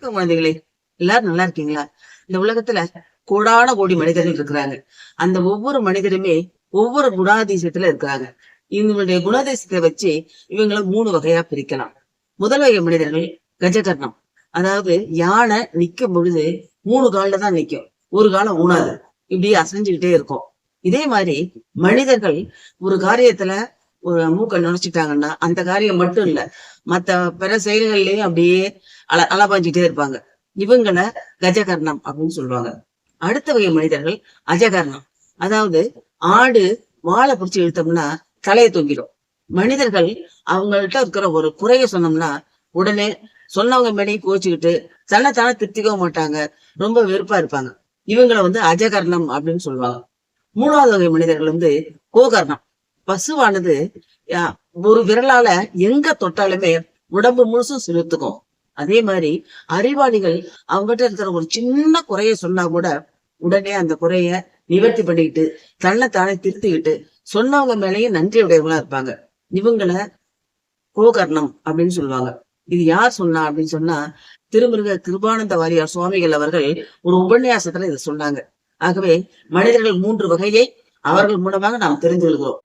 வணக்கம் குழந்தைகளே. எல்லாரும் நல்லா இருக்கீங்களா? இந்த உலகத்துல கோடான கோடி மனிதர்கள் இருக்கிறாங்க. அந்த ஒவ்வொரு மனிதருமே ஒவ்வொரு குணாதிசயத்துல இருக்கிறாங்க. இவங்களுடைய குணாதிசயத்தை வச்சு இவங்களை 3 வகையா பிரிக்கலாம். முதல் வகை மனிதர்கள் கஜகர்ணம். அதாவது யானை நிக்கும் பொழுது 3 கால்ல தான் நிக்கும், ஒரு காலம் ஊனாது, இப்படியே அசைஞ்சுக்கிட்டே இருக்கும். இதே மாதிரி மனிதர்கள் ஒரு காரியத்துல ஒரு மூக்க நுழைச்சிட்டாங்கன்னா அந்த காரியம் மட்டும் இல்ல, மத்த பிற செயல்கள்லயும் அப்படியே அலபாஞ்சிட்டே இருப்பாங்க. இவங்கள கஜகர்ணம் அப்படின்னு சொல்லுவாங்க. அடுத்த வகை மனிதர்கள் அஜகர்ணம். அதாவது ஆடு வாழை பிடிச்சி இழுத்தோம்னா தலையை தொங்கிடும். மனிதர்கள் அவங்கள்ட்ட இருக்கிற ஒரு குறைய சொன்னோம்னா உடனே சொன்னவங்க மேலேயும் கோச்சுக்கிட்டு தன்னைத்தானே திருத்திக்கவும் மாட்டாங்க, ரொம்ப வெறுப்பா இருப்பாங்க. இவங்களை அஜகர்ணம் அப்படின்னு சொல்லுவாங்க. 3வது வகை மனிதர்கள் கோகர்ணம். பசுவானது ஒரு விரலால எங்க தொட்டாலுமே உடம்பு முழுசும் செலுத்துக்கும். அதே மாதிரி அறிவாளிகள் அவங்ககிட்ட இருக்கிற ஒரு சின்ன குறைய சொன்னா கூட உடனே அந்த குறைய நிவர்த்தி பண்ணிக்கிட்டு தன்னைத்தானே திருத்திக்கிட்டு சொன்னவங்க மேலேயும் நன்றி உடையவங்களா இருப்பாங்க. இவங்களை கோகர்ணம் அப்படின்னு சொல்லுவாங்க. இது யார் சொன்னா அப்படின்னு சொன்னா, திருமுருக கிருபானந்த வாரியார் சுவாமிகள் அவர்கள் ஒரு உபன்யாசத்துல இதை சொன்னாங்க. ஆகவே மனிதர்கள் 3 வகையை அவர்கள் மூலமாக நாம் தெரிந்து கொள்கிறோம்.